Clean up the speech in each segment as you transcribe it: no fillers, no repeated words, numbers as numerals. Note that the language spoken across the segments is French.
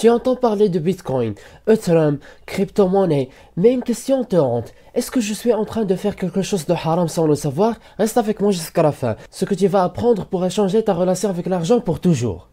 Tu entends parler de Bitcoin, Ethereum, crypto-monnaie, mais une question te hante. Est-ce que je suis en train de faire quelque chose de haram sans le savoir? Reste avec moi jusqu'à la fin. Ce que tu vas apprendre pourrait changer ta relation avec l'argent pour toujours.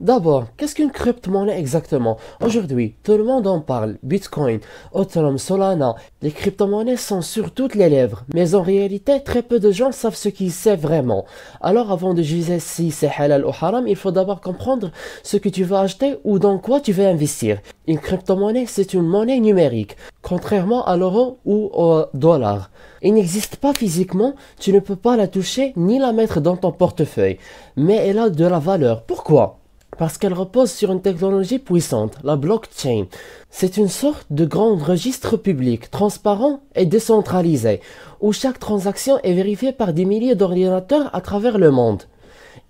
D'abord, qu'est-ce qu'une crypto-monnaie exactement? Aujourd'hui, tout le monde en parle. Bitcoin, Ethereum, Solana. Les crypto-monnaies sont sur toutes les lèvres. Mais en réalité, très peu de gens savent ce qu'ils savent vraiment. Alors avant de juger si c'est halal ou haram, il faut d'abord comprendre ce que tu vas acheter ou dans quoi tu vas investir. Une crypto-monnaie, c'est une monnaie numérique, contrairement à l'euro ou au dollar. Il n'existe pas physiquement, tu ne peux pas la toucher ni la mettre dans ton portefeuille. Mais elle a de la valeur. Pourquoi? Parce qu'elle repose sur une technologie puissante, la blockchain. C'est une sorte de grand registre public, transparent et décentralisé, où chaque transaction est vérifiée par des milliers d'ordinateurs à travers le monde.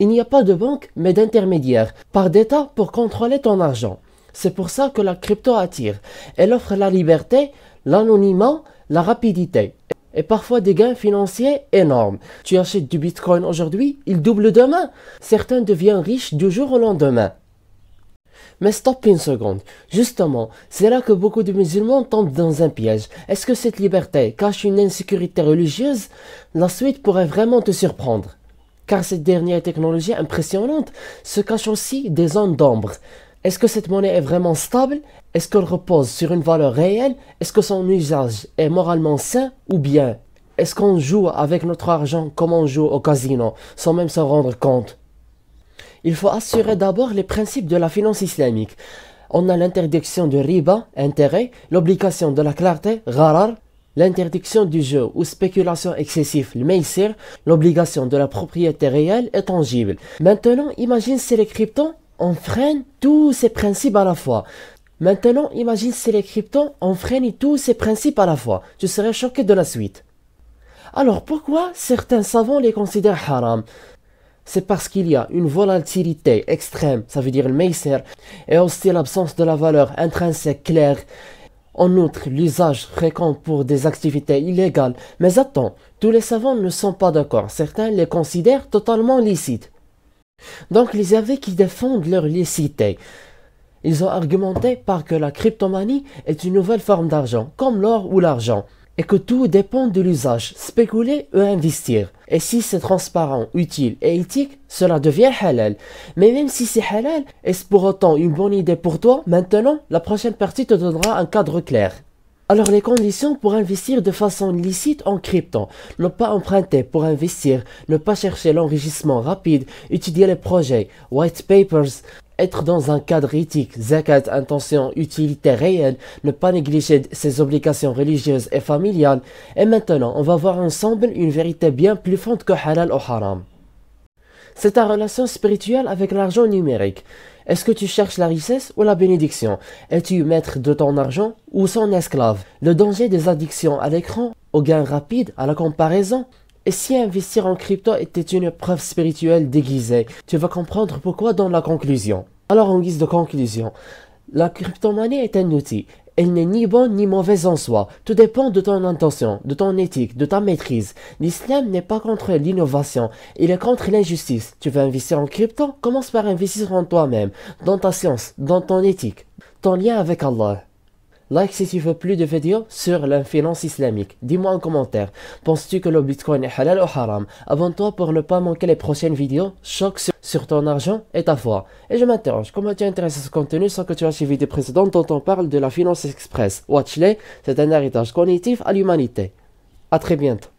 Il n'y a pas de banque, mais d'intermédiaire, par d'État pour contrôler ton argent. C'est pour ça que la crypto attire. Elle offre la liberté, l'anonymat, la rapidité. Et parfois des gains financiers énormes. Tu achètes du Bitcoin aujourd'hui, il double demain. Certains deviennent riches du jour au lendemain. Mais stop une seconde. Justement, c'est là que beaucoup de musulmans tombent dans un piège. Est-ce que cette liberté cache une insécurité religieuse? La suite pourrait vraiment te surprendre. Car cette dernière technologie impressionnante se cache aussi des zones d'ombre. Est-ce que cette monnaie est vraiment stable? Est-ce qu'elle repose sur une valeur réelle? Est-ce que son usage est moralement sain ou bien? Est-ce qu'on joue avec notre argent comme on joue au casino, sans même s'en rendre compte? Il faut assurer d'abord les principes de la finance islamique. On a l'interdiction du riba, intérêt, l'obligation de la clarté, gharar, l'interdiction du jeu ou spéculation excessive, le maysir, l'obligation de la propriété réelle et tangible. Maintenant, imagine si les cryptos enfreignent tous ces principes à la fois. Maintenant, imagine si les cryptos enfreignent tous ces principes à la fois. Tu serais choqué de la suite. Alors, pourquoi certains savants les considèrent haram? C'est parce qu'il y a une volatilité extrême, ça veut dire le maysir, et aussi l'absence de la valeur intrinsèque claire. En outre, l'usage fréquent pour des activités illégales. Mais attends, tous les savants ne sont pas d'accord. Certains les considèrent totalement licites. Donc, les avis qui défendent leur licité, ils ont argumenté par que la cryptomanie est une nouvelle forme d'argent, comme l'or ou l'argent, et que tout dépend de l'usage, spéculer ou investir. Et si c'est transparent, utile et éthique, cela devient halal. Mais même si c'est halal, est-ce pour autant une bonne idée pour toi? Maintenant, la prochaine partie te donnera un cadre clair. Alors les conditions pour investir de façon licite en crypto: ne pas emprunter pour investir, ne pas chercher l'enrichissement rapide, étudier les projets, white papers, être dans un cadre éthique, zakat, intention, utilité réelle, ne pas négliger ses obligations religieuses et familiales. Et maintenant, on va voir ensemble une vérité bien plus fonde que halal ou haram. C'est ta relation spirituelle avec l'argent numérique. Est-ce que tu cherches la richesse ou la bénédiction? Es-tu maître de ton argent ou son esclave? Le danger des addictions à l'écran, au gain rapide, à la comparaison. Et si investir en crypto était une épreuve spirituelle déguisée? Tu vas comprendre pourquoi dans la conclusion. Alors en guise de conclusion, la crypto-monnaie est un outil. Elle n'est ni bonne ni mauvaise en soi. Tout dépend de ton intention, de ton éthique, de ta maîtrise. L'islam n'est pas contre l'innovation, il est contre l'injustice. Tu veux investir en crypto? Commence par investir en toi-même, dans ta science, dans ton éthique, ton lien avec Allah. Like si tu veux plus de vidéos sur la finance islamique. Dis-moi en commentaire, penses-tu que le Bitcoin est halal ou haram? Abonne-toi pour ne pas manquer les prochaines vidéos. Choc sur ton argent et ta foi. Et je m'interroge, comment tu es intéressé à ce contenu sans que tu aies suivi vidéos précédentes dont on parle de la finance express? Watch-les, c'est un héritage cognitif à l'humanité. À très bientôt.